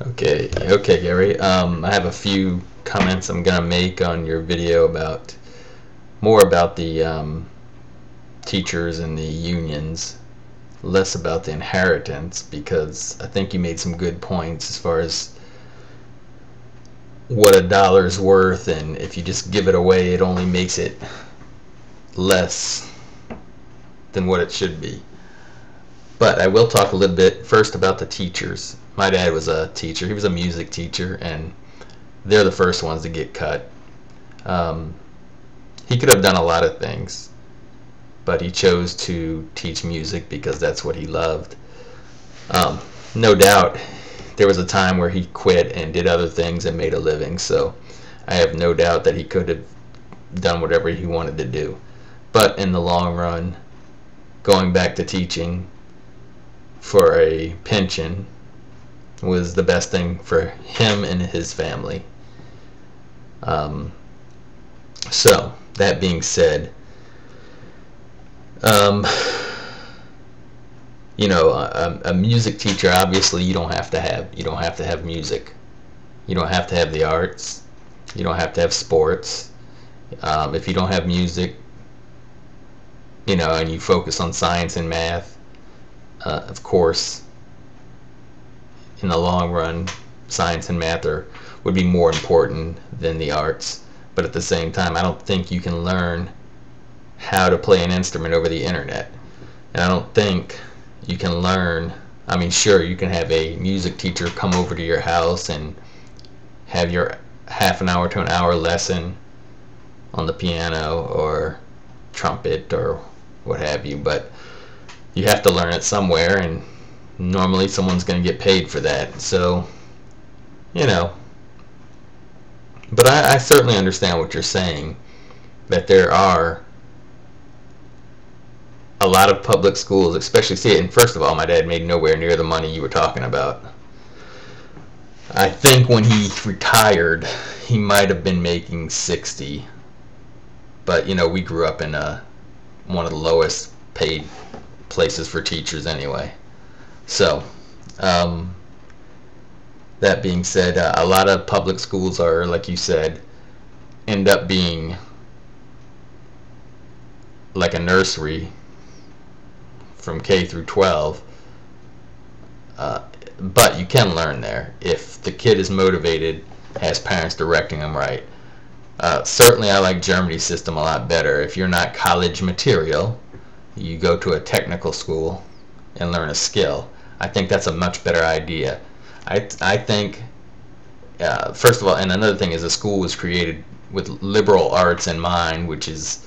Okay, Gary. I have a few comments I'm gonna make on your video about more about the teachers and the unions, less about the inheritance, because I think you made some good points as far as what a dollar's worth, and if you just give it away, it only makes it less than what it should be. But I will talk a little bit first about the teachers. My dad was a teacher. He was a music teacher, and they're the first ones to get cut. Um, he could have done a lot of things, but he chose to teach music because that's what he loved. Um, no doubt, there was a time where he quit and did other things and made a living, so I have no doubt that he could have done whatever he wanted to do. But in the long run, going back to teaching for a pension was the best thing for him and his family. Um, so that being said, um, a music teacher, obviously you don't have to have music. You don't have to have the arts. You don't have to have sports. If you don't have music, and you focus on science and math, of course, in the long run, science and math would be more important than the arts. But at the same time, I don't think you can learn how to play an instrument over the internet. And I don't think you can learn, I mean, sure, you can have a music teacher come over to your house and have your half an hour to an hour lesson on the piano or trumpet or what have you, but you have to learn it somewhere, and normally someone's going to get paid for that. So, but I certainly understand what you're saying, that there are a lot of public schools, especially, see, and first of all, my dad made nowhere near the money you were talking about. I think when he retired, he might have been making 60, but we grew up in one of the lowest paid places for teachers anyway. So, that being said, a lot of public schools are, like you said, end up being like a nursery from K through 12. But you can learn there if the kid is motivated, has parents directing them right. Certainly, I like Germany's system a lot better. If you're not college material, you go to a technical school and learn a skill. I think that's a much better idea. I think, first of all, and another thing is the school was created with liberal arts in mind, which is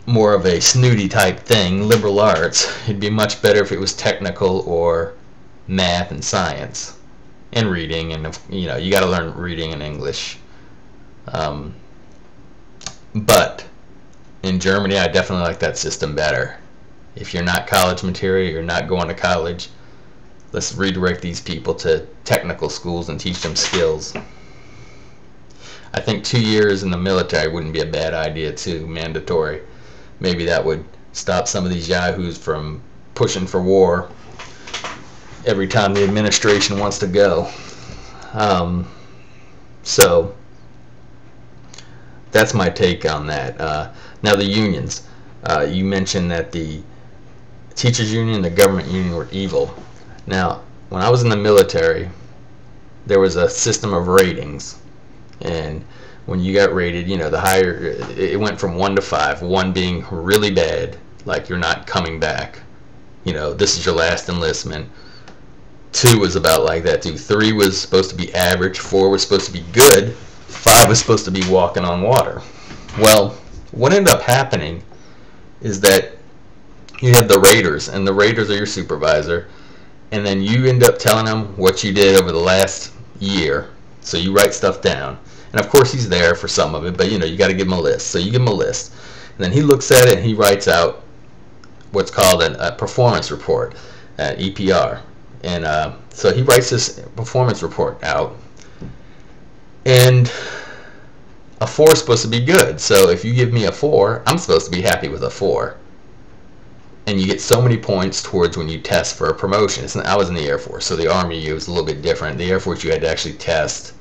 more of a snooty type thing, liberal arts. It'd be much better if it was technical or math and science and reading, and you got to learn reading and English. But in Germany, I definitely like that system better. If you're not college material, you're not going to college, let's redirect these people to technical schools and teach them skills. I think 2 years in the military wouldn't be a bad idea too, mandatory. Maybe that would stop some of these yahoos from pushing for war every time the administration wants to go. So that's my take on that. Now the unions. You mentioned that the teachers union and the government union were evil. Now, when I was in the military, there was a system of ratings, and when you got rated, the higher, it went from 1 to 5, 1 being really bad, like you're not coming back, this is your last enlistment. 2 was about like that too. 3 was supposed to be average, 4 was supposed to be good, 5 was supposed to be walking on water. Well, what ended up happening is that you have the raters, and the raters are your supervisor, and then you end up telling them what you did over the last year. So you write stuff down, and of course he's there for some of it, but you got to give him a list. So you give him a list, and then he looks at it and he writes out what's called a performance report, EPR. And so he writes this performance report out, and a 4 is supposed to be good. So if you give me a 4, I'm supposed to be happy with a 4. and you get so many points towards when you test for a promotion. I was in the Air Force, so the Army, it was a little bit different. The Air Force, you had to actually test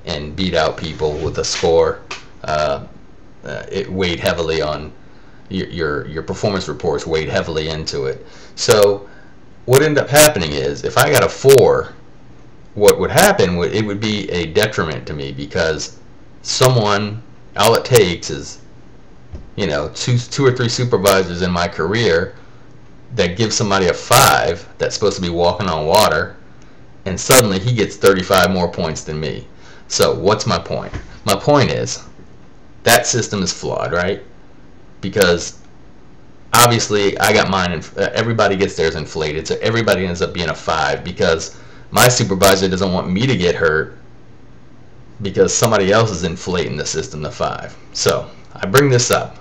and beat out people with a score. It weighed heavily on your performance reports, weighed heavily into it. So what ended up happening is, if I got a 4, what would happen would, it would be a detriment to me, because someone, all it takes is, you know, two or three supervisors in my career that give somebody a 5 that's supposed to be walking on water, and suddenly he gets 35 more points than me. So what's my point? My point is, that system is flawed, right? Because obviously I got mine, and everybody gets theirs inflated, so everybody ends up being a 5, because my supervisor doesn't want me to get hurt because somebody else is inflating the system to 5. So I bring this up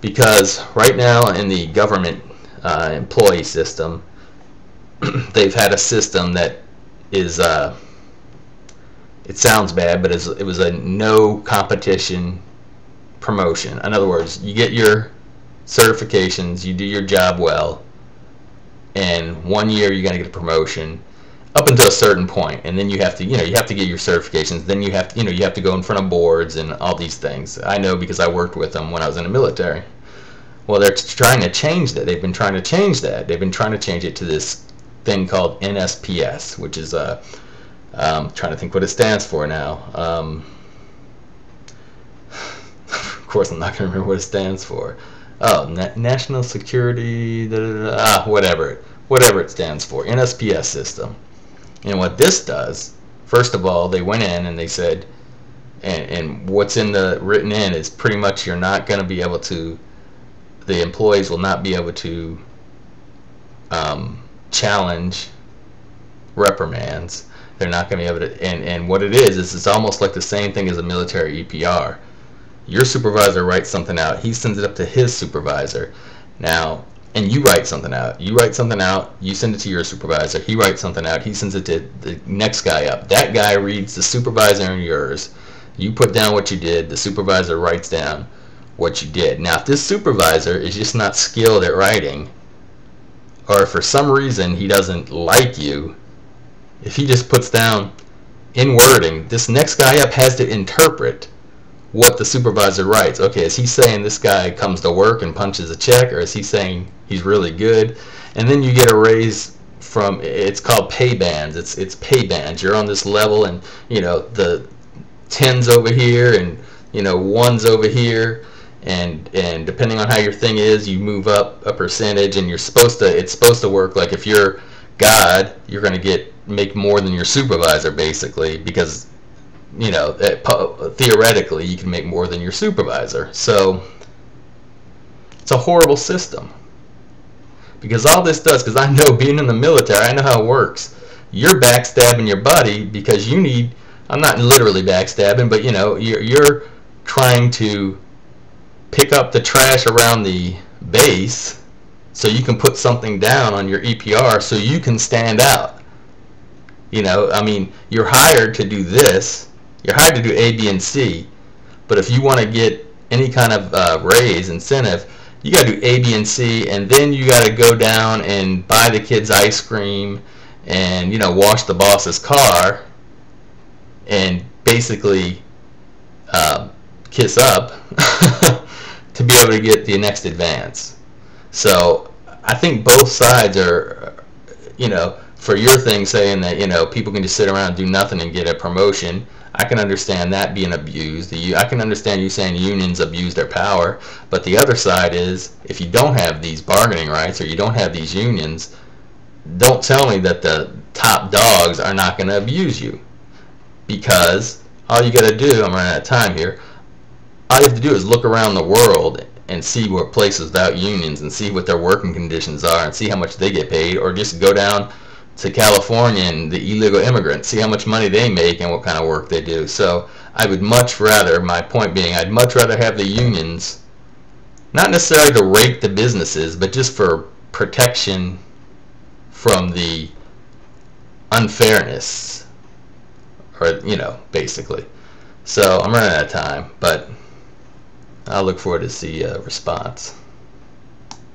because right now in the government employee system, they've had a system that is, it sounds bad, but it was a no competition promotion. In other words, you get your certifications, you do your job well, and 1 year you're going to get a promotion up until a certain point, and then you have to, you have to get your certifications. Then you have to, you have to go in front of boards and all these things. I know because I worked with them when I was in the military. Well, they're trying to change that. They've been trying to change that. They've been trying to change it to this thing called NSPS, which is trying to think what it stands for now. Of course, I'm not going to remember what it stands for. Oh, National Security, whatever it stands for, NSPS system. And what this does, first of all, they went in and they said, and what's in the written in is pretty much you're not going to be able to, the employees will not be able to challenge reprimands. They're not going to be able to, and what it is it's almost like the same thing as a military EPR. Your supervisor writes something out, he sends it up to his supervisor. Now, and you write something out. You write something out, you send it to your supervisor, he writes something out, he sends it to the next guy up. That guy reads the supervisor and yours. You put down what you did, the supervisor writes down what you did. Now, if this supervisor is just not skilled at writing, or for some reason he doesn't like you, if he just puts down in wording, this next guy up has to interpret what the supervisor writes. Okay, is he saying this guy comes to work and punches a check, or is he saying he's really good? And then you get a raise from, it's called pay bands. It's pay bands. You're on this level, and the 10's over here, and 1's over here, and depending on how your thing is, you move up a percentage, and it's supposed to work like if you're God, you're going to make more than your supervisor, basically, because theoretically you can make more than your supervisor. So it's a horrible system, because all this does, because I know, being in the military, I know how it works. You're backstabbing your buddy because you need, I'm not literally backstabbing, but you're trying to pick up the trash around the base so you can put something down on your EPR so you can stand out. I mean, you're hired to do this. You're hired to do A, B, and C, but if you want to get any kind of raise, incentive, you got to do A, B, and C, and then you got to go down and buy the kids ice cream and, wash the boss's car and basically kiss up to be able to get the next advance. So I think both sides are, for your thing saying that, people can just sit around and do nothing and get a promotion. I can understand that being abused. I can understand you saying unions abuse their power, but the other side is, if you don't have these bargaining rights or you don't have these unions, don't tell me that the top dogs are not going to abuse you, because all you got to do, I'm running out of time here, all you have to do is look around the world and see what places without unions and see what their working conditions are and see how much they get paid, or just go down to California and the illegal immigrants, see how much money they make and what kind of work they do. So I would much rather, my point being, I'd much rather have the unions, not necessarily to rake the businesses, but just for protection from the unfairness, or basically. So I'm running out of time, but I'll look forward to see a response.